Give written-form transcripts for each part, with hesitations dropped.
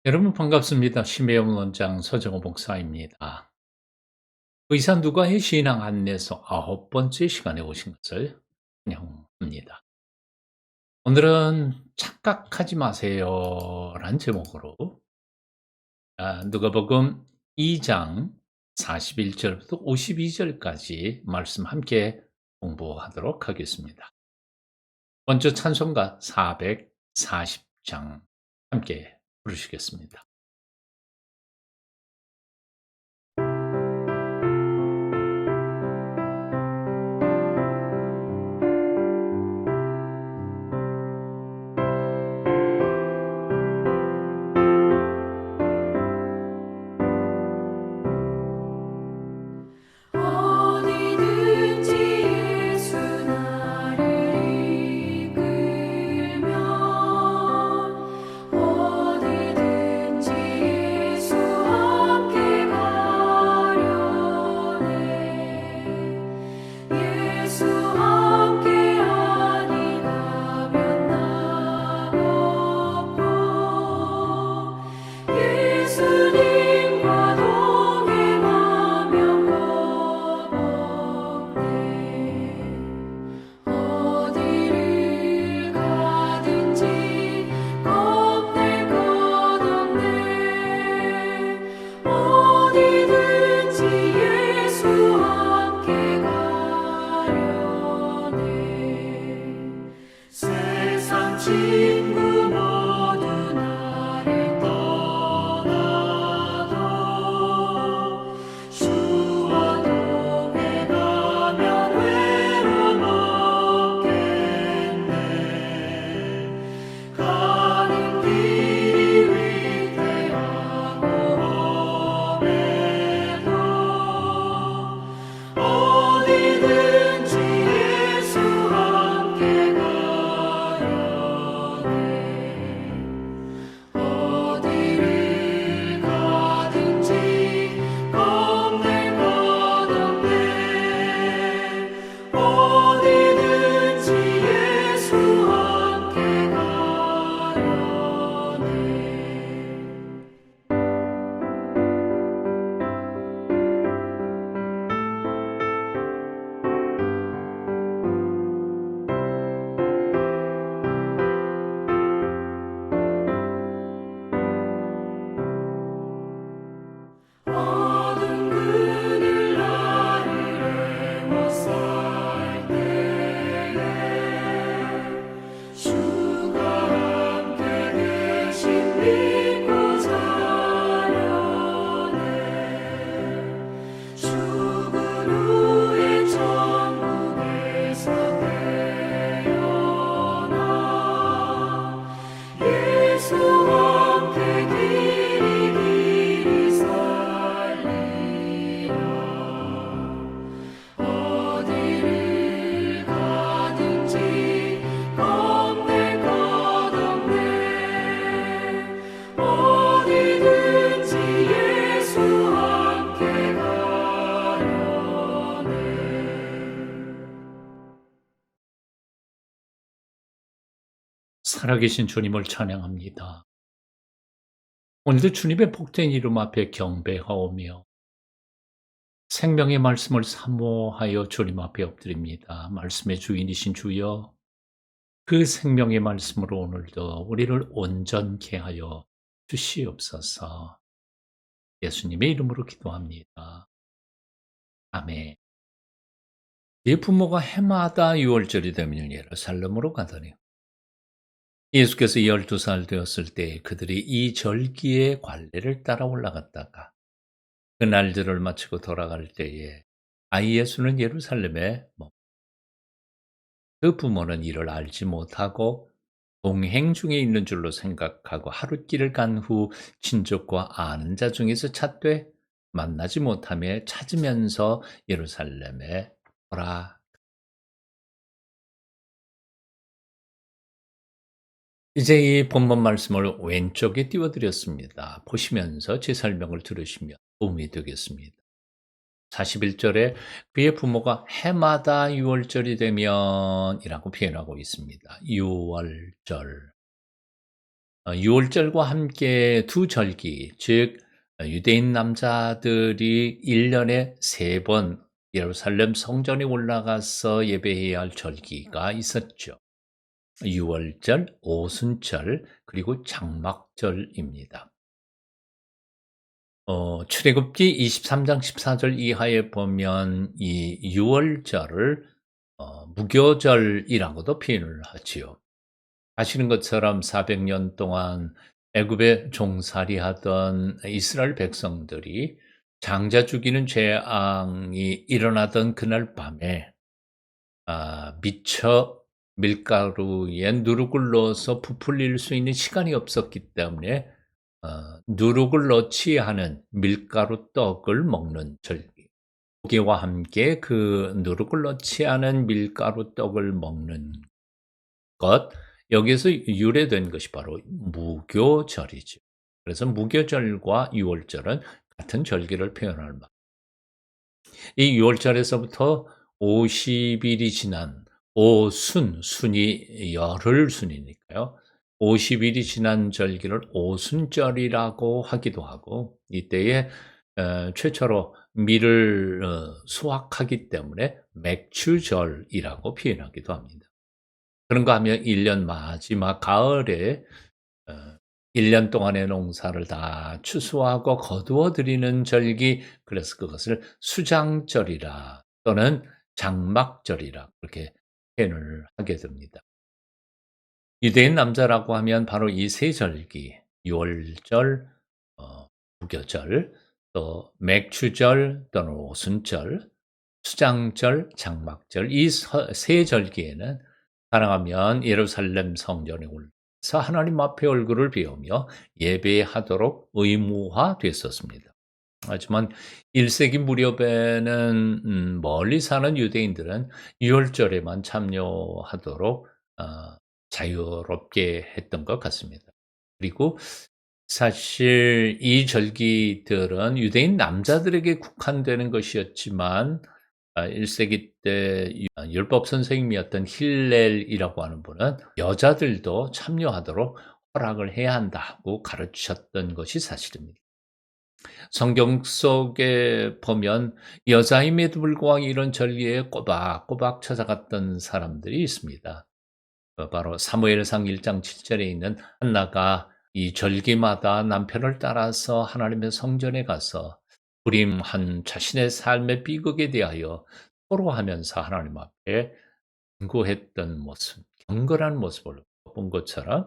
여러분 반갑습니다. 심혜영 원장 서정호 목사입니다. 의사 누가의 신앙 안내서 9번째 시간에 오신 것을 환영합니다. 오늘은 착각하지 마세요란 제목으로 누가복음 2장 41절부터 52절까지 말씀 함께 공부하도록 하겠습니다. 먼저 찬송가 440장 함께 부르시겠습니다. 어디든지 예수 나를 이끌면 어디든지 예수 함께 가려네 예수 함께 아니 가면 나가고 예수님과 동행하면 어디를 가든지 겁낼 것 없네 어디든지 예수 함께 가려네 세상 친구 모두 나를 떠나도 주와 동행하면 외로움 없겠네 가는 길이 위태하고 험해도 어디든지 예수 함께 가려네 어디를 가든지 겁낼 것 없네 어디든지 예수 함께 가려네 어두운 그늘 나를 애워쌀 때에 주가 함께 계신 믿고 자려네 죽은 후에 천국에서 태어나 예수 함께 길이 길이 살리라 어디를 가든지 겁낼 것 없네 어디든지 예수 함께 가려네 살아계신 주님을 찬양합니다. 오늘도 주님의 복된 이름 앞에 경배하오며 생명의 말씀을 사모하여 주님 앞에 엎드립니다. 말씀의 주인이신 주여, 그 생명의 말씀으로 오늘도 우리를 온전케 하여 주시옵소서. 예수님의 이름으로 기도합니다. 아멘. 네 부모가 해마다 6월절이 되면 예루살렘으로 가더니 예수께서 12살 되었을 때 그들이 이 절기의 관례를 따라 올라갔다가 그 날들을 마치고 돌아갈 때에 아이 예수는 예루살렘에 그 부모는 이를 알지 못하고 동행 중에 있는 줄로 생각하고 하룻길을 간 후 친족과 아는 자 중에서 찾되 만나지 못하며 찾으면서 예루살렘에 오라. 이제 이 본문 말씀을 왼쪽에 띄워드렸습니다. 보시면서 제 설명을 들으시면 도움이 되겠습니다. 41절에 그의 부모가 해마다 유월절이 되면 이라고 표현하고 있습니다. 유월절. 유월절과 함께 두 절기, 즉 유대인 남자들이 1년에 3번 예루살렘 성전에 올라가서 예배해야 할 절기가 있었죠. 유월절, 오순절, 그리고 장막절입니다. 출애굽기 23장 14절 이하에 보면 이 유월절을 무교절이라고도 표현을 하지요. 아시는 것처럼 400년 동안 애굽에 종살이하던 이스라엘 백성들이 장자 죽이는 재앙이 일어나던 그날 밤에 미처 밀가루에 누룩을 넣어서 부풀릴 수 있는 시간이 없었기 때문에 누룩을 넣지 않은 밀가루 떡을 먹는 절기. 고기와 함께 그 누룩을 넣지 않은 밀가루 떡을 먹는 것, 여기에서 유래된 것이 바로 무교절이죠. 그래서 무교절과 유월절은 같은 절기를 표현할 말. 이 유월절에서부터 50일이 지난 순이 열흘 순이니까요. 50일이 지난 절기를 오순절이라고 하기도 하고, 이때에 최초로 밀을 수확하기 때문에 맥추절이라고 표현하기도 합니다. 그런가 하면 1년 마지막 가을에 1년 동안의 농사를 다 추수하고 거두어 드리는 절기, 그래서 그것을 수장절이라 또는 장막절이라 그렇게 표현을 하게 됩니다. 유대인 남자라고 하면 바로 이 세 절기, 유월절, 무교절, 또 맥추절 또는 오순절, 수장절, 장막절, 이 세 절기에는 가능하면 예루살렘 성전에 올라서 하나님 앞에 얼굴을 비우며 예배하도록 의무화됐었습니다. 하지만 1세기 무렵에는 멀리 사는 유대인들은 유월절에만 참여하도록 자유롭게 했던 것 같습니다. 그리고 사실 이 절기들은 유대인 남자들에게 국한되는 것이었지만 1세기 때 율법 선생님이었던 힐렐이라고 하는 분은 여자들도 참여하도록 허락을 해야 한다고 가르치셨던 것이 사실입니다. 성경 속에 보면 여자임에도 불구하고 이런 절기에 꼬박꼬박 찾아갔던 사람들이 있습니다. 바로 사무엘상 1장 7절에 있는 한나가 이 절기마다 남편을 따라서 하나님의 성전에 가서 불임한 자신의 삶의 비극에 대하여 토로하면서 하나님 앞에 간구했던 모습, 경건한 모습을 본 것처럼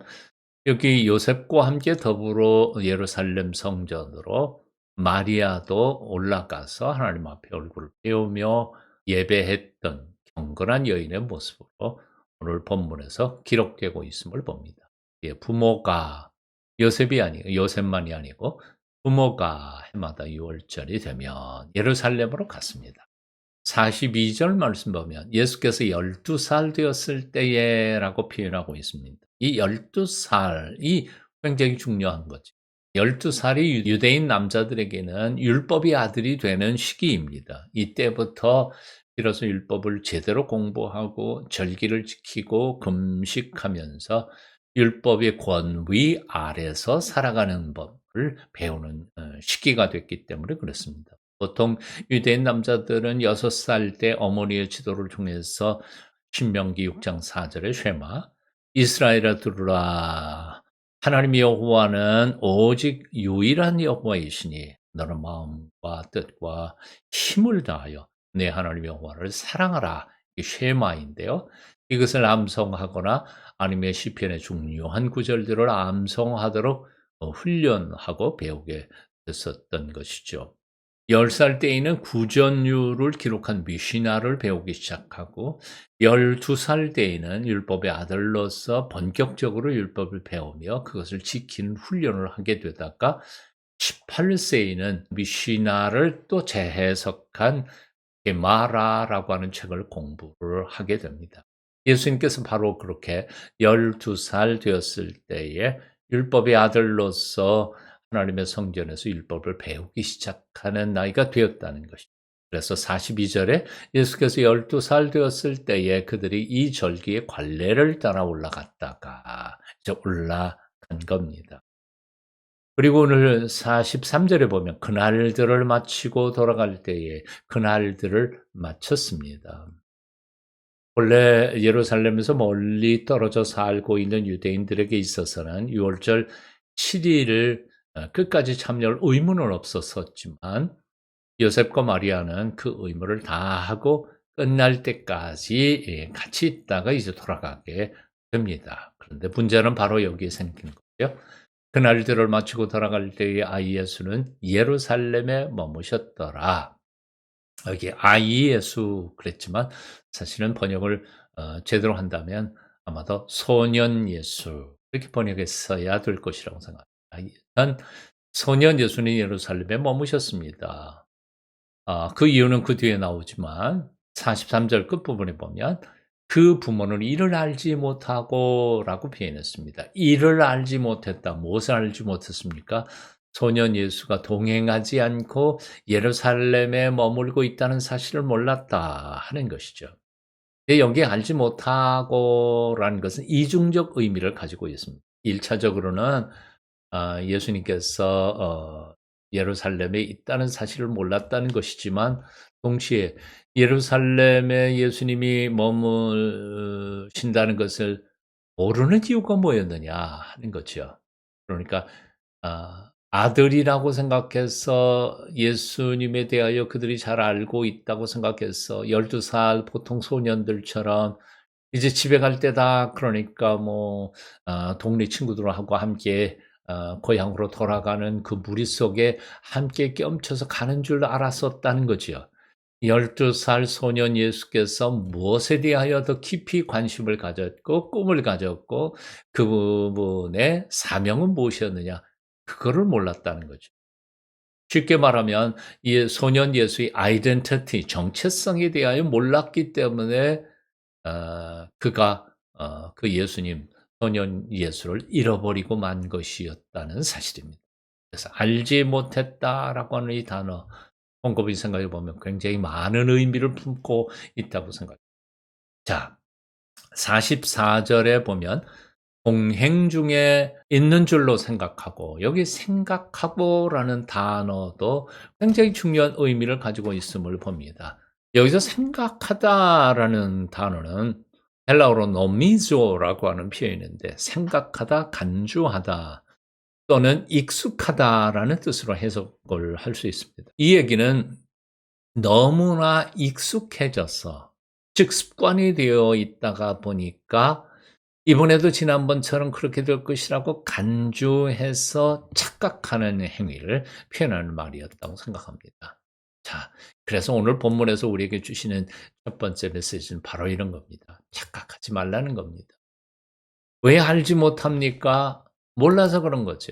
여기 요셉과 함께 더불어 예루살렘 성전으로 마리아도 올라가서 하나님 앞에 얼굴을 배우며 예배했던 경건한 여인의 모습으로 오늘 본문에서 기록되고 있음을 봅니다. 부모가 요셉만이 아니고 부모가 해마다 유월절이 되면 예루살렘으로 갔습니다. 42절 말씀 보면 예수께서 12살 되었을 때에라고 표현하고 있습니다. 이 12살이 굉장히 중요한 거죠. 12살이 유대인 남자들에게는 율법의 아들이 되는 시기입니다. 이때부터 비로소 율법을 제대로 공부하고 절기를 지키고 금식하면서 율법의 권위 아래서 살아가는 법을 배우는 시기가 됐기 때문에 그렇습니다. 보통 유대인 남자들은 6살 때 어머니의 지도를 통해서 신명기 6장 4절의 쉐마, 이스라엘아 들으라, 하나님 여호와는 오직 유일한 여호와이시니 너는 마음과 뜻과 힘을 다하여 내 하나님 여호와를 사랑하라. 이게 쉐마인데요. 이것을 암송하거나 아니면 시편의 중요한 구절들을 암송하도록 훈련하고 배우게 됐었던 것이죠. 10살 때에는 구전율을 기록한 미시나를 배우기 시작하고 12살 때에는 율법의 아들로서 본격적으로 율법을 배우며 그것을 지키는 훈련을 하게 되다가 18세에는 미시나를 또 재해석한 게마라라고 하는 책을 공부를 하게 됩니다. 예수님께서 바로 그렇게 12살 되었을 때에 율법의 아들로서 하나님의 성전에서 율법을 배우기 시작하는 나이가 되었다는 것입니다. 그래서 42절에 예수께서 12살 되었을 때에 그들이 이 절기의 관례를 따라 올라갔다가 이제 겁니다. 그리고 오늘 43절에 보면 그날들을 마치고 돌아갈 때에 그날들을 마쳤습니다. 원래 예루살렘에서 멀리 떨어져 살고 있는 유대인들에게 있어서는 유월절 7일을 끝까지 참여할 의무는 없었지만 요셉과 마리아는 그 의무를 다하고 끝날 때까지 같이 있다가 이제 돌아가게 됩니다. 그런데 문제는 바로 여기에 생기는 거죠. 그날들을 마치고 돌아갈 때의 아이 예수는 예루살렘에 머무셨더라. 여기 아이 예수 그랬지만 사실은 번역을 제대로 한다면 아마도 소년 예수 이렇게 번역했어야 될 것이라고 생각합니다. 일단 소년 예수는 예루살렘에 머무셨습니다. 그 이유는 그 뒤에 나오지만 43절 끝부분에 보면 그 부모는 이를 알지 못하고라고 표현했습니다. 이를 알지 못했다. 무엇을 알지 못했습니까? 소년 예수가 동행하지 않고 예루살렘에 머물고 있다는 사실을 몰랐다 하는 것이죠. 여기 알지 못하고라는 것은 이중적 의미를 가지고 있습니다. 1차적으로는 예수님께서 예루살렘에 있다는 사실을 몰랐다는 것이지만 동시에 예루살렘에 예수님이 머무신다는 것을 모르는 이유가 뭐였느냐 하는 거죠. 그러니까 아들이라고 생각해서 예수님에 대하여 그들이 잘 알고 있다고 생각해서 12살 보통 소년들처럼 이제 집에 갈 때다 그러니까 동네 친구들하고 함께 고향으로 돌아가는 그 무리 속에 함께 껴엄쳐서 가는 줄 알았었다는 거지요. 12살 소년 예수께서 무엇에 대하여 더 깊이 관심을 가졌고 꿈을 가졌고 그분의 사명은 무엇이었느냐 그거를 몰랐다는 거죠. 쉽게 말하면 이 소년 예수의 아이덴티티 정체성에 대하여 몰랐기 때문에 그가 그 예수님 소년 예수를 잃어버리고 만 것이었다는 사실입니다. 그래서 알지 못했다라고 하는 이 단어 곰곰이 생각해 보면 굉장히 많은 의미를 품고 있다고 생각합니다. 자, 44절에 보면 동행 중에 있는 줄로 생각하고 여기 생각하고라는 단어도 굉장히 중요한 의미를 가지고 있음을 봅니다. 여기서 생각하다라는 단어는 헬라어로 노미조라고 하는 표현인데 생각하다, 간주하다 또는 익숙하다라는 뜻으로 해석을 할 수 있습니다. 이 얘기는 너무나 익숙해져서 즉 습관이 되어 있다가 보니까 이번에도 지난번처럼 그렇게 될 것이라고 간주해서 착각하는 행위를 표현하는 말이었다고 생각합니다. 자, 그래서 오늘 본문에서 우리에게 주시는 첫 번째 메시지는 바로 이런 겁니다. 착각하지 말라는 겁니다. 왜 알지 못합니까? 몰라서 그런 거죠.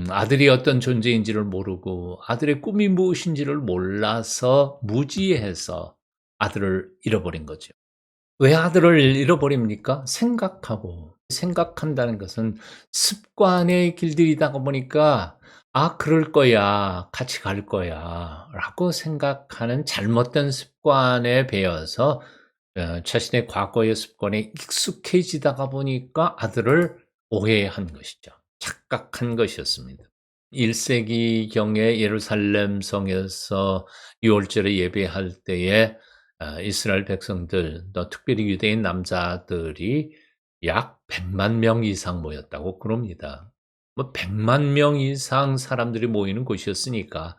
아들이 어떤 존재인지를 모르고 아들의 꿈이 무엇인지를 몰라서 무지해서 아들을 잃어버린 거죠. 왜 아들을 잃어버립니까? 생각하고. 생각한다는 것은 습관의 길들이다가 보니까 '아 그럴 거야. 같이 갈 거야.'라고 생각하는 잘못된 습관에 배어서 자신의 과거의 습관에 익숙해지다가 보니까 아들을 오해한 것이죠. 착각한 것이었습니다. 1세기경에 예루살렘 성에서 유월절에 예배할 때에 이스라엘 백성들 또 특별히 유대인 남자들이 약 100만 명 이상 모였다고 그럽니다. 100만 명 이상 사람들이 모이는 곳이었으니까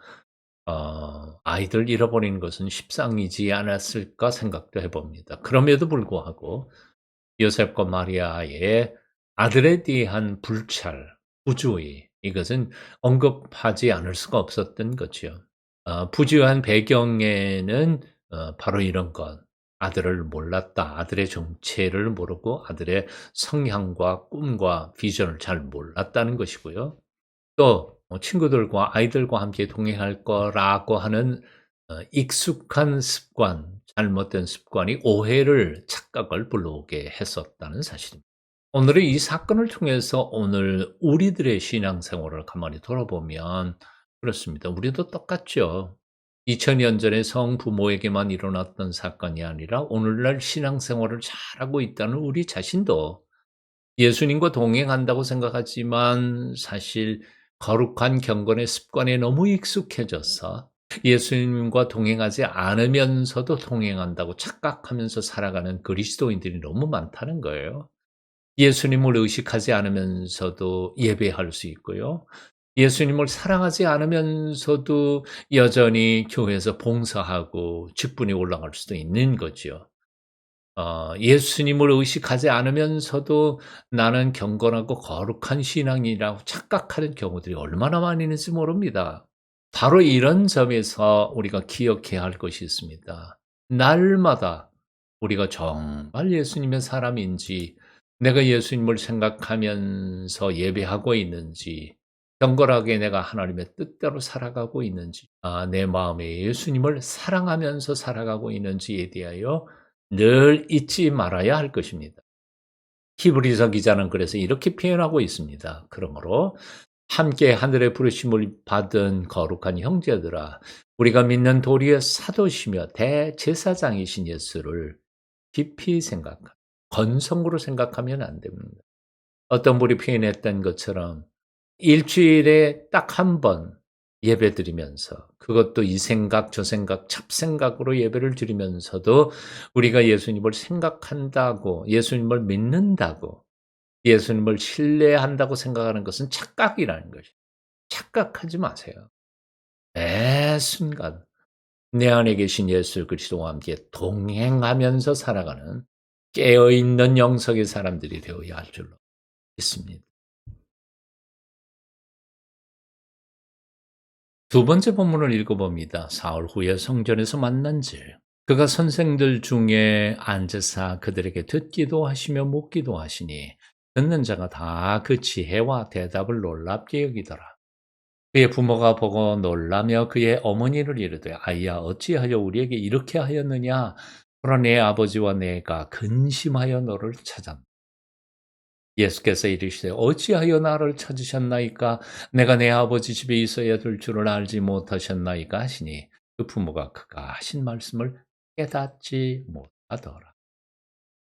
아이들 잃어버리는 것은 십상이지 않았을까 생각도 해 봅니다. 그럼에도 불구하고 요셉과 마리아의 아들에 대한 불찰, 부주의 이것은 언급하지 않을 수가 없었던 거지요. 부주의한 배경에는 바로 이런 것, 아들을 몰랐다. 아들의 정체를 모르고 아들의 성향과 꿈과 비전을 잘 몰랐다는 것이고요. 또 친구들과 아이들과 함께 동행할 거라고 하는 익숙한 습관, 잘못된 습관이 오해를 착각을 불러오게 했었다는 사실입니다. 오늘은 이 사건을 통해서 오늘 우리들의 신앙생활을 가만히 돌아보면 그렇습니다. 우리도 똑같죠. 2000년 전에 성부모에게만 일어났던 사건이 아니라 오늘날 신앙생활을 잘하고 있다는 우리 자신도 예수님과 동행한다고 생각하지만 사실 거룩한 경건의 습관에 너무 익숙해져서 예수님과 동행하지 않으면서도 동행한다고 착각하면서 살아가는 그리스도인들이 너무 많다는 거예요. 예수님을 의식하지 않으면서도 예배할 수 있고요. 예수님을 사랑하지 않으면서도 여전히 교회에서 봉사하고 직분에 올라갈 수도 있는 거죠. 예수님을 의식하지 않으면서도 나는 경건하고 거룩한 신앙이라고 착각하는 경우들이 얼마나 많이 있는지 모릅니다. 바로 이런 점에서 우리가 기억해야 할 것이 있습니다. 날마다 우리가 정말 예수님의 사람인지, 내가 예수님을 생각하면서 예배하고 있는지, 경건하게 내가 하나님의 뜻대로 살아가고 있는지, 내 마음에 예수님을 사랑하면서 살아가고 있는지에 대하여 늘 잊지 말아야 할 것입니다. 히브리서 기자는 그래서 이렇게 표현하고 있습니다. 그러므로 함께 하늘의 부르심을 받은 거룩한 형제들아, 우리가 믿는 도리의 사도시며 대제사장이신 예수를 깊이 건성으로 생각하면 안 됩니다. 어떤 분이 표현했던 것처럼 일주일에 딱 한 번 예배드리면서, 그것도 이 생각 저 생각 잡생각으로 예배를 드리면서도 우리가 예수님을 생각한다고, 예수님을 믿는다고, 예수님을 신뢰한다고 생각하는 것은 착각이라는 것이에요. 착각하지 마세요. 매 순간 내 안에 계신 예수 그리스도와 함께 동행하면서 살아가는 깨어 있는 영성의 사람들이 되어야 할 줄로 믿습니다. 두 번째 본문을 읽어봅니다. 사흘 후에 성전에서 만난즉 그가 선생들 중에 앉으사 그들에게 듣기도 하시며 묻기도 하시니 듣는 자가 다 그 지혜와 대답을 놀랍게 여기더라. 그의 부모가 보고 놀라며 그의 어머니를 이르되 아이야 어찌하여 우리에게 이렇게 하였느냐. 그러나 내 아버지와 내가 근심하여 너를 찾았노라. 예수께서 이르시되 어찌하여 나를 찾으셨나이까. 내가 내 아버지 집에 있어야 될 줄을 알지 못하셨나이까 하시니 그 부모가 그가 하신 말씀을 깨닫지 못하더라.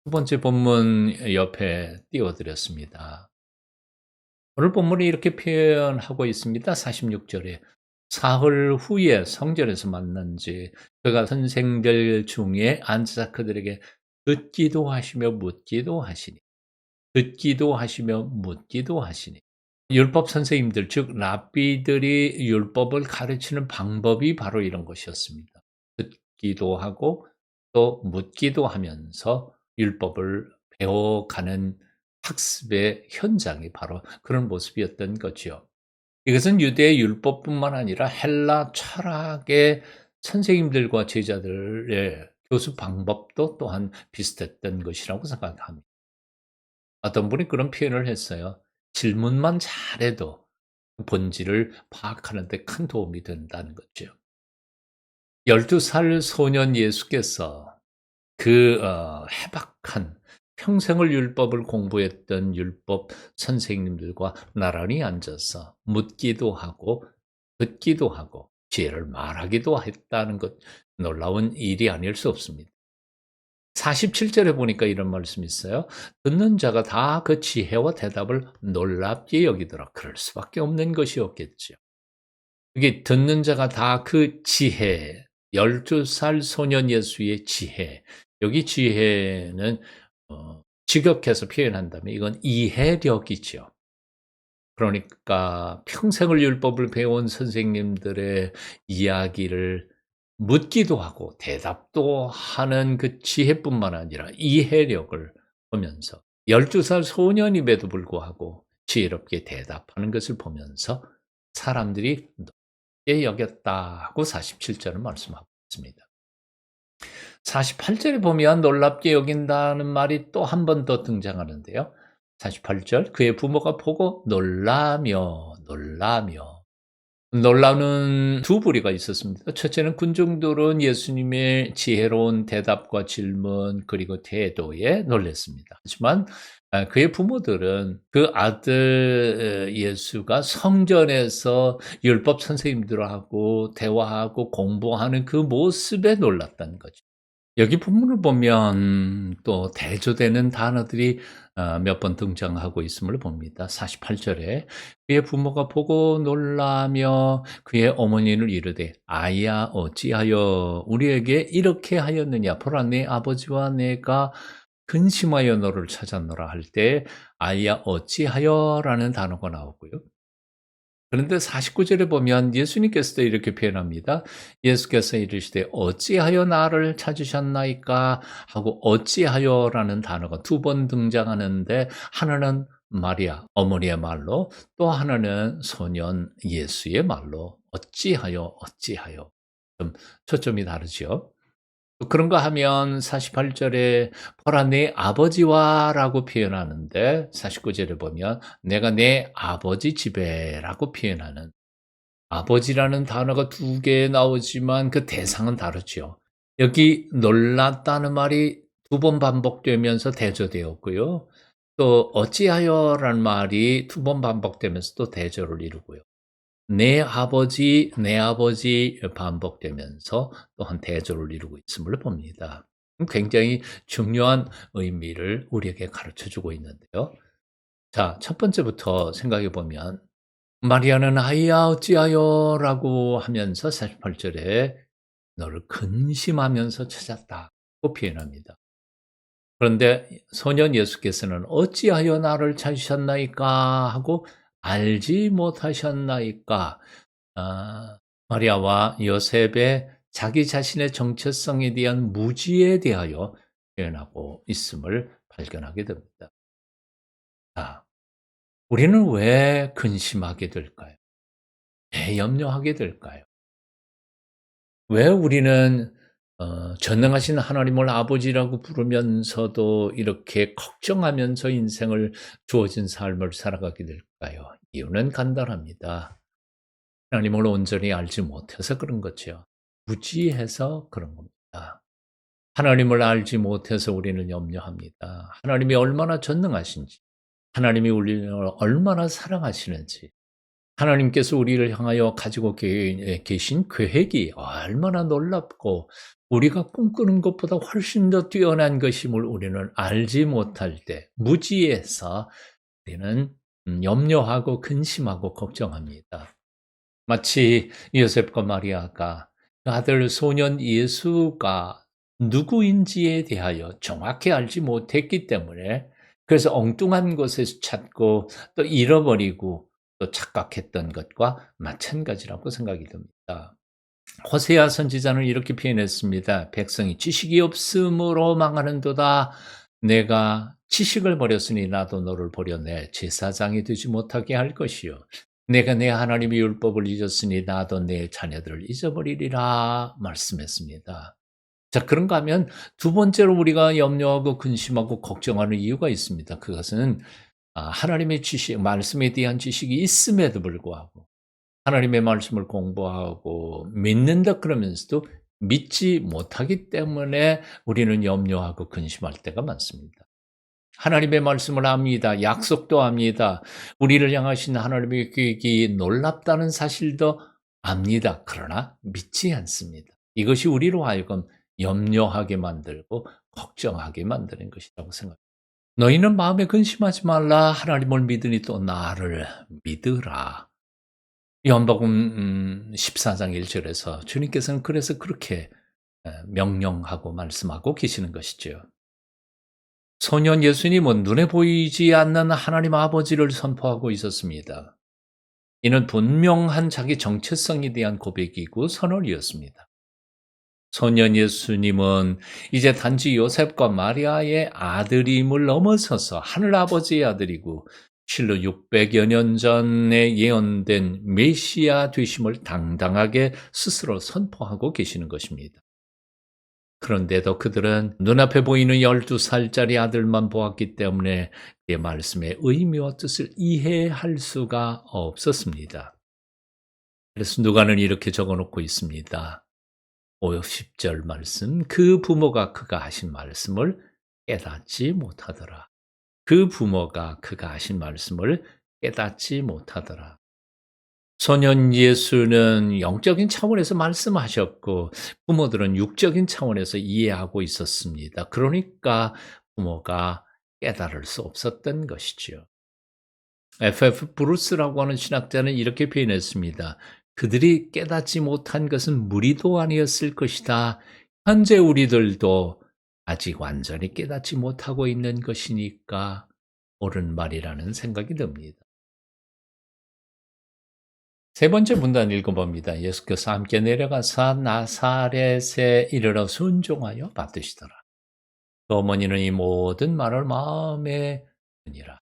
두 번째 본문 옆에 띄워드렸습니다. 오늘 본문이 이렇게 표현하고 있습니다. 46절에 사흘 후에 성전에서 만난지 그가 선생들 중에 앉아 그들에게 듣기도 하시며 묻기도 하시니, 듣기도 하시며 묻기도 하시니. 율법 선생님들, 즉 랍비들이 율법을 가르치는 방법이 바로 이런 것이었습니다. 듣기도 하고 또 묻기도 하면서 율법을 배워가는 학습의 현장이 바로 그런 모습이었던 거지요. 이것은 유대 율법뿐만 아니라 헬라 철학의 선생님들과 제자들의 교수 방법도 또한 비슷했던 것이라고 생각합니다. 어떤 분이 그런 표현을 했어요. 질문만 잘해도 본질을 파악하는 데 큰 도움이 된다는 거죠. 12살 소년 예수께서 그 해박한 평생을 율법을 공부했던 율법 선생님들과 나란히 앉아서 묻기도 하고 듣기도 하고 지혜를 말하기도 했다는 것, 놀라운 일이 아닐 수 없습니다. 47절에 보니까 이런 말씀이 있어요. 듣는 자가 다 그 지혜와 대답을 놀랍게 여기더라. 그럴 수밖에 없는 것이었겠죠. 이게 듣는 자가 다 그 지혜, 12살 소년 예수의 지혜. 여기 지혜는 직역해서 표현한다면 이건 이해력이죠. 그러니까 평생을 율법을 배운 선생님들의 이야기를 묻기도 하고 대답도 하는 그 지혜뿐만 아니라 이해력을 보면서 12살 소년임에도 불구하고 지혜롭게 대답하는 것을 보면서 사람들이 높게 여겼다고 47절은 말씀하고 있습니다. 48절에 보면 놀랍게 여긴다는 말이 또 한 번 더 등장하는데요. 48절 그의 부모가 보고 놀라며 놀라는 두 부류가 있었습니다. 첫째는 군중들은 예수님의 지혜로운 대답과 질문 그리고 태도에 놀랐습니다. 하지만 그의 부모들은 그 아들 예수가 성전에서 율법 선생님들하고 대화하고 공부하는 그 모습에 놀랐다는 거죠. 여기 본문을 보면 또 대조되는 단어들이 몇 번 등장하고 있음을 봅니다. 48 절에 그의 부모가 보고 놀라며 그의 어머니를 이르되 아이야 어찌하여 우리에게 이렇게 하였느냐 보라 내 아버지와 내가 근심하여 너를 찾았노라 할 때 아이야 어찌하여라는 단어가 나오고요. 그런데 49 절에 보면 예수님께서도 이렇게 표현합니다. 예수께서 이르시되 "어찌하여 나를 찾으셨나이까?" 하고 "어찌하여"라는 단어가 두 번 등장하는데 하나는 마리아 어머니의 말로 또 하나는 소년 예수의 말로 "어찌하여, 어찌하여." 좀 초점이 다르죠. 또 그런가 하면 48 절에 "보라 내 아버지와"라고 표현하는데 49 절에 보면 "내가 내 아버지 집에"라고 표현하는 아버지라는 단어가 두 개 나오지만 그 대상은 다르죠. 여기 놀랐다는 말이 두 번 반복되면서 대조되었고요. 또 어찌하여라는 말이 두 번 반복되면서 또 대조를 이루고요. 내 아버지 반복되면서 또한 대조를 이루고 있음을 봅니다. 굉장히 중요한 의미를 우리에게 가르쳐 주고 있는데요. 자, 첫 번째부터 생각해 보면 마리아는 "아이야 어찌하여"라고 하면서 48 절에 "너를 근심하면서 찾았다."고 표현합니다. 그런데 소년 예수께서는 "어찌하여 나를 찾으셨나이까?" 하고 "알지 못하셨나이까?" 마리아와 요셉의 자기 자신의 정체성에 대한 무지에 대하여 표현하고 있음을 발견하게 됩니다. 자, 우리는 왜 근심하게 될까요? 왜 염려하게 될까요? 왜 우리는 전능하신 하나님을 아버지라고 부르면서도 이렇게 걱정하면서 인생을 주어진 삶을 살아가게 될까요? 이유는 간단합니다. 하나님을 온전히 알지 못해서 그런 거죠. 무지해서 그런 겁니다. 하나님을 알지 못해서 우리는 염려합니다. 하나님이 얼마나 전능하신지, 하나님이 우리를 얼마나 사랑하시는지, 하나님께서 우리를 향하여 가지고 계신 계획이 얼마나 놀랍고 우리가 꿈꾸는 것보다 훨씬 더 뛰어난 것임을 우리는 알지 못할 때 무지해서 우리는 염려하고 근심하고 걱정합니다. 마치 요셉과 마리아가 그 아들 소년 예수가 누구인지에 대하여 정확히 알지 못했기 때문에 그래서 엉뚱한 곳에서 찾고 또 잃어버리고 또 착각했던 것과 마찬가지라고 생각이 듭니다. 호세아 선지자는 이렇게 표현했습니다. 백성이 지식이 없음으로 망하는도다. 내가 지식을 버렸으니 나도 너를 버려 내 제사장이 되지 못하게 할 것이요. 내가 내 하나님의 율법을 잊었으니 나도 내 자녀들을 잊어버리리라 말씀했습니다. 자, 그런가 하면 두 번째로 우리가 염려하고 근심하고 걱정하는 이유가 있습니다. 그것은 하나님의 지식, 말씀에 대한 지식이 있음에도 불구하고 하나님의 말씀을 공부하고 믿는다 그러면서도 믿지 못하기 때문에 우리는 염려하고 근심할 때가 많습니다. 하나님의 말씀을 압니다. 약속도 압니다. 우리를 향하신 하나님의 계획이 놀랍다는 사실도 압니다. 그러나 믿지 않습니다. 이것이 우리로 하여금 염려하게 만들고 걱정하게 만드는 것이라고 생각합니다. 너희는 마음에 근심하지 말라. 하나님을 믿으니 또 나를 믿으라. 요한복음 14장 1절에서 주님께서는 그래서 그렇게 명령하고 말씀하고 계시는 것이죠. 소년 예수님은 눈에 보이지 않는 하나님 아버지를 선포하고 있었습니다. 이는 분명한 자기 정체성에 대한 고백이고 선언이었습니다. 소년 예수님은 이제 단지 요셉과 마리아의 아들임을 넘어서서 하늘아버지의 아들이고 실로 600여 년 전에 예언된 메시아 되심을 당당하게 스스로 선포하고 계시는 것입니다. 그런데도 그들은 눈앞에 보이는 12살짜리 아들만 보았기 때문에 그의 말씀의 의미와 뜻을 이해할 수가 없었습니다. 그래서 누가는 이렇게 적어놓고 있습니다. 50절 말씀, 그 부모가 그가 하신 말씀을 깨닫지 못하더라. 그 부모가 그가 하신 말씀을 깨닫지 못하더라. 소년 예수는 영적인 차원에서 말씀하셨고 부모들은 육적인 차원에서 이해하고 있었습니다. 그러니까 부모가 깨달을 수 없었던 것이지요. F.F. 브루스라고 하는 신학자는 이렇게 표현했습니다. 그들이 깨닫지 못한 것은 무리도 아니었을 것이다. 현재 우리들도 아직 완전히 깨닫지 못하고 있는 것이니까 옳은 말이라는 생각이 듭니다. 세 번째 문단 읽어봅니다. 예수께서 함께 내려가사 나사렛에 이르러 순종하여 받으시더라. 그 어머니는 이 모든 말을 마음에 드니라.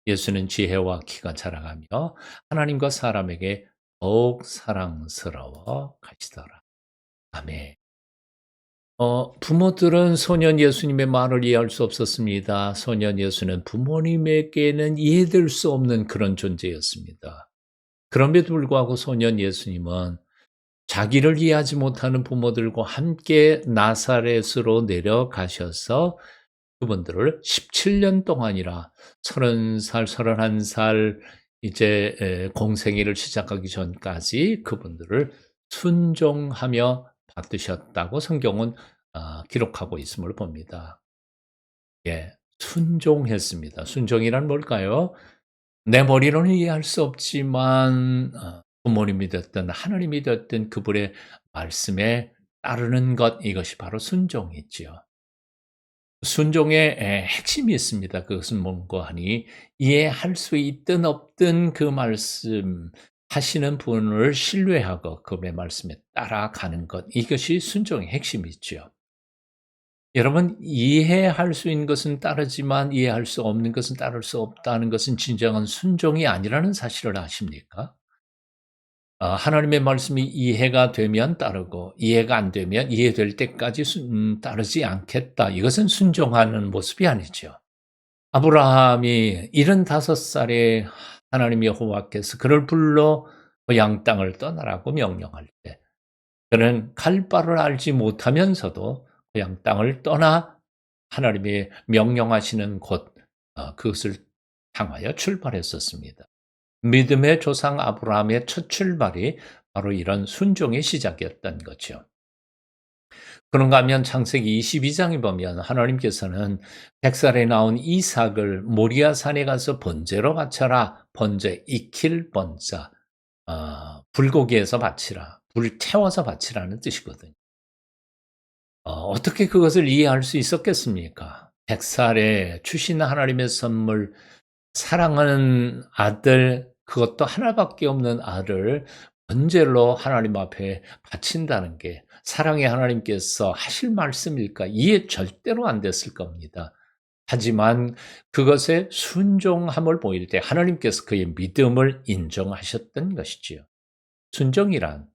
예수는 지혜와 키가 자라가며 하나님과 사람에게 더욱 사랑스러워 가시더라. 아멘. 부모들은 소년 예수님의 말을 이해할 수 없었습니다. 소년 예수는 부모님에게는 이해될 수 없는 그런 존재였습니다. 그럼에도 불구하고 소년 예수님은 자기를 이해하지 못하는 부모들과 함께 나사렛으로 내려가셔서 그분들을 17년 동안이나 30살, 31살 이제 공생애를 시작하기 전까지 그분들을 순종하며 받으셨다고 성경은 기록하고 있음을 봅니다. 예, 순종했습니다. 순종이란 뭘까요? 내 머리로는 이해할 수 없지만 부모님이 됐든 하나님이 됐든 그분의 말씀에 따르는 것, 이것이 바로 순종이지요. 순종의 핵심이 있습니다. 그것은 뭔가 하니 이해할 수 있든 없든 그 말씀 하시는 분을 신뢰하고 그분의 말씀에 따라가는 것, 이것이 순종의 핵심이죠. 여러분, 이해할 수 있는 것은 따르지만 이해할 수 없는 것은 따를 수 없다는 것은 진정한 순종이 아니라는 사실을 아십니까? 하나님의 말씀이 이해가 되면 따르고 이해가 안 되면 이해될 때까지 따르지 않겠다. 이것은 순종하는 모습이 아니죠. 아브라함이 75살에 하나님 여호와께서 그를 불러 고향 땅을 떠나라고 명령할 때 그는 갈 바를 알지 못하면서도 고향 땅을 떠나 하나님이 명령하시는 곳, 그것을 향하여 출발했었습니다. 믿음의 조상 아브라함의 첫 출발이 바로 이런 순종의 시작이었던 거죠. 그런가 하면 창세기 22장에 보면 하나님께서는 100살에 나온 이삭을 모리아산에 가서 번제로 바쳐라. 번제, 익힐 번자, 불고기에서 바치라. 불 태워서 바치라는 뜻이거든요. 어떻게 그것을 이해할 수 있었겠습니까? 100살에 주신 하나님의 선물, 사랑하는 아들, 그것도 하나밖에 없는 아들을 번제로 하나님 앞에 바친다는 게 사랑의 하나님께서 하실 말씀일까? 이해 절대로 안 됐을 겁니다. 하지만 그것에 순종함을 보일 때 하나님께서 그의 믿음을 인정하셨던 것이지요. 순종이란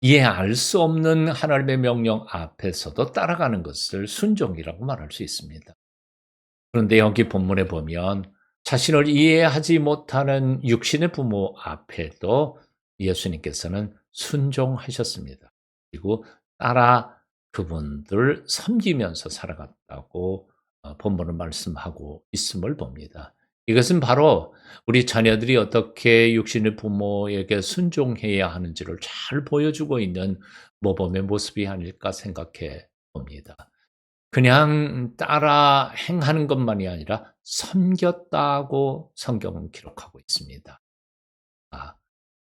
이해할 수 없는 하나님의 명령 앞에서도 따라가는 것을 순종이라고 말할 수 있습니다. 그런데 여기 본문에 보면 자신을 이해하지 못하는 육신의 부모 앞에도 예수님께서는 순종하셨습니다. 그리고 따라 그분들 섬기면서 살아갔다고 본문은 말씀하고 있음을 봅니다. 이것은 바로 우리 자녀들이 어떻게 육신의 부모에게 순종해야 하는지를 잘 보여주고 있는 모범의 모습이 아닐까 생각해 봅니다. 그냥 따라 행하는 것만이 아니라 섬겼다고 성경은 기록하고 있습니다.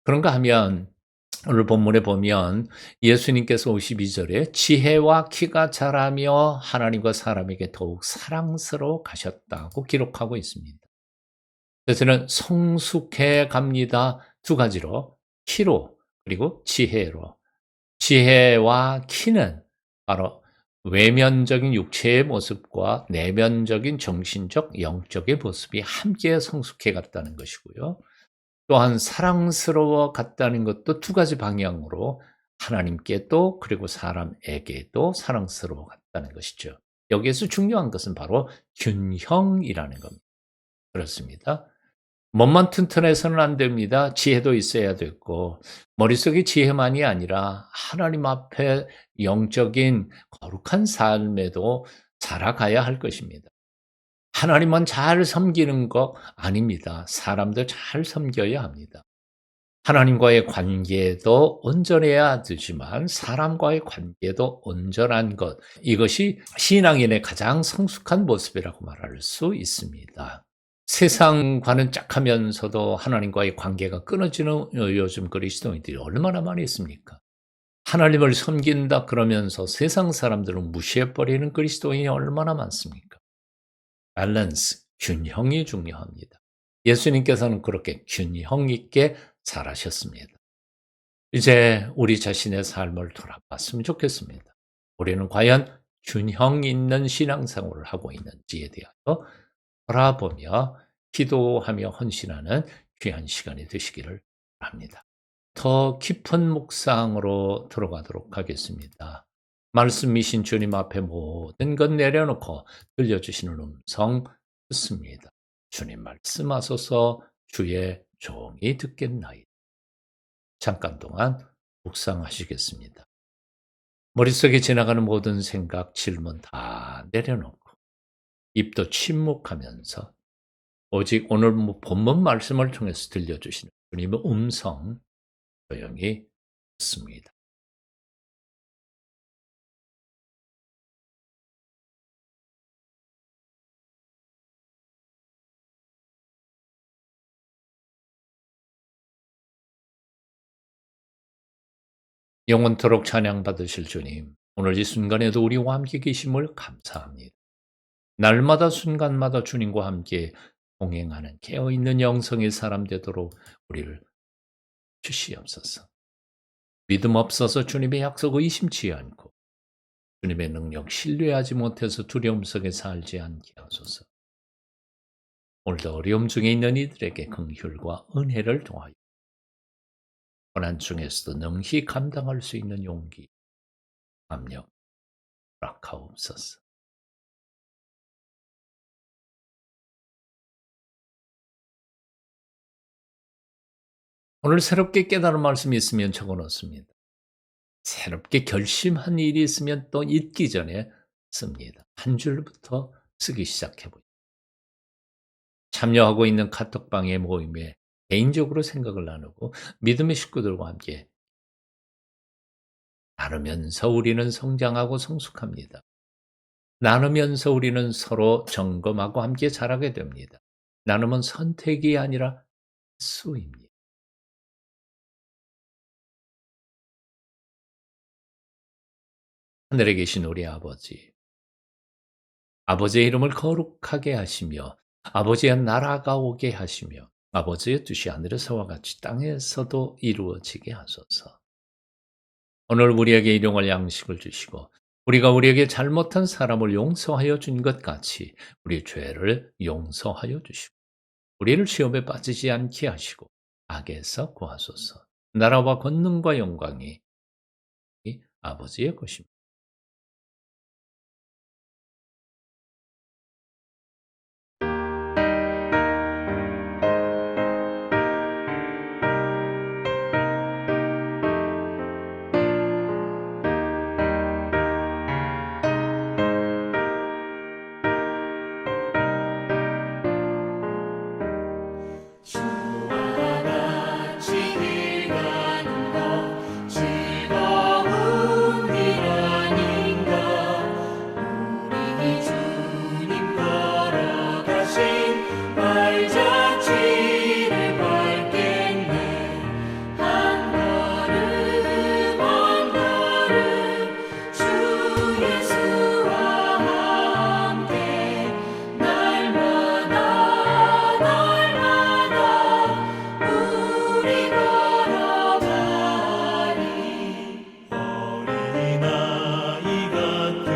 그런가 하면 오늘 본문에 보면 예수님께서 52절에 지혜와 키가 자라며 하나님과 사람에게 더욱 사랑스러워 가셨다고 기록하고 있습니다. 그래서는 성숙해 갑니다. 두 가지로, 키로 그리고 지혜로. 지혜와 키는 바로 외면적인 육체의 모습과 내면적인 정신적, 영적의 모습이 함께 성숙해 갔다는 것이고요. 또한 사랑스러워 갔다는 것도 두 가지 방향으로 하나님께도 그리고 사람에게도 사랑스러워 갔다는 것이죠. 여기에서 중요한 것은 바로 균형이라는 겁니다. 그렇습니다. 몸만 튼튼해서는 안 됩니다. 지혜도 있어야 되고 머릿속에 지혜만이 아니라 하나님 앞에 영적인 거룩한 삶에도 자라가야 할 것입니다. 하나님만 잘 섬기는 것 아닙니다. 사람도 잘 섬겨야 합니다. 하나님과의 관계도 온전해야 되지만 사람과의 관계도 온전한 것, 이것이 신앙인의 가장 성숙한 모습이라고 말할 수 있습니다. 세상과는 짝하면서도 하나님과의 관계가 끊어지는 요즘 그리스도인들이 얼마나 많이 있습니까? 하나님을 섬긴다 그러면서 세상 사람들을 무시해버리는 그리스도인이 얼마나 많습니까? 밸런스, 균형이 중요합니다. 예수님께서는 그렇게 균형 있게 살아셨습니다. 이제 우리 자신의 삶을 돌아봤으면 좋겠습니다. 우리는 과연 균형 있는 신앙생활을 하고 있는지에 대하여 돌아보며 기도하며 헌신하는 귀한 시간이 되시기를 바랍니다. 더 깊은 묵상으로 들어가도록 하겠습니다. 말씀이신 주님 앞에 모든 것 내려놓고 들려주시는 음성 듣습니다. 주님 말씀하소서. 주의 종이 듣겠나이다. 잠깐 동안 묵상하시겠습니다. 머릿속에 지나가는 모든 생각, 질문 다 내려놓고 입도 침묵하면서 오직 오늘 본문 말씀을 통해서 들려주시는 주님의 음성 조용히 듣습니다. 영원토록 찬양받으실 주님, 오늘 이 순간에도 우리와 함께 계심을 감사합니다. 날마다 순간마다 주님과 함께 동행하는 깨어있는 영성의 사람 되도록 우리를 주시옵소서. 믿음 없어서 주님의 약속 의심치 않고 주님의 능력 신뢰하지 못해서 두려움 속에 살지 않게 하소서. 오늘도 어려움 중에 있는 이들에게 긍휼과 은혜를 통하여 고난 중에서도 능히 감당할 수 있는 용기, 압력, 허락하옵소서. 오늘 새롭게 깨달은 말씀이 있으면 적어놓습니다. 새롭게 결심한 일이 있으면 또 잊기 전에 씁니다. 한 줄부터 쓰기 시작해보죠. 참여하고 있는 카톡방의 모임에 개인적으로 생각을 나누고 믿음의 식구들과 함께 나누면서 우리는 성장하고 성숙합니다. 나누면서 우리는 서로 점검하고 함께 자라게 됩니다. 나눔은 선택이 아니라 수입니다. 하늘에 계신 우리 아버지, 아버지의 이름을 거룩하게 하시며 아버지의 나라가 오게 하시며 아버지의 뜻이 하늘에서와 같이 땅에서도 이루어지게 하소서. 오늘 우리에게 일용할 양식을 주시고 우리가 우리에게 잘못한 사람을 용서하여 준 것 같이 우리 죄를 용서하여 주시고 우리를 시험에 빠지지 않게 하시고 악에서 구하소서. 나라와 권능과 영광이 아버지의 것입니다. 주와 같이 길 가는 것 즐거운 일 아닌가. 우리 주님 걸어가신 발자취를 밟겠네. 한 걸음 한 걸음 주 예수와 함께 날마다 우리 걸어가리. 어린아이 같은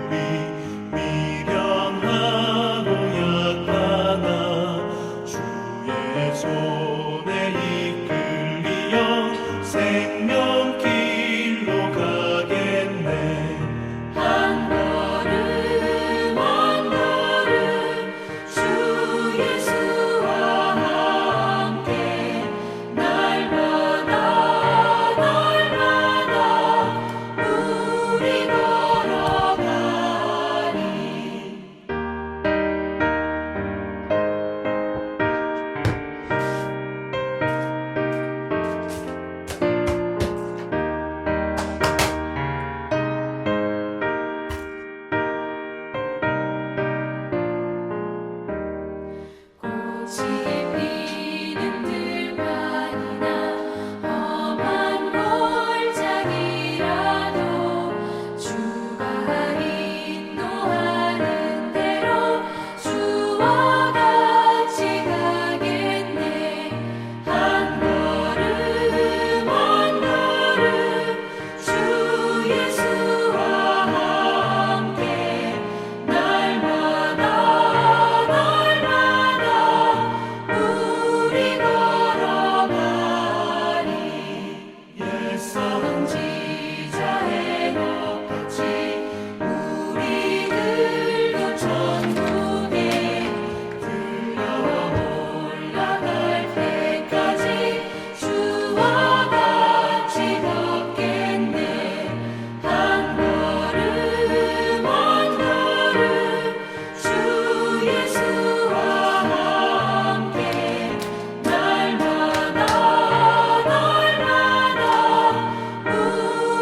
우리 미련하고 약하나 주의 손에 이끌리어 생명길로 가겠네. 한 걸음 한 걸음 주 예수와 함께 날마다 우리 걸어가리.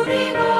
누리고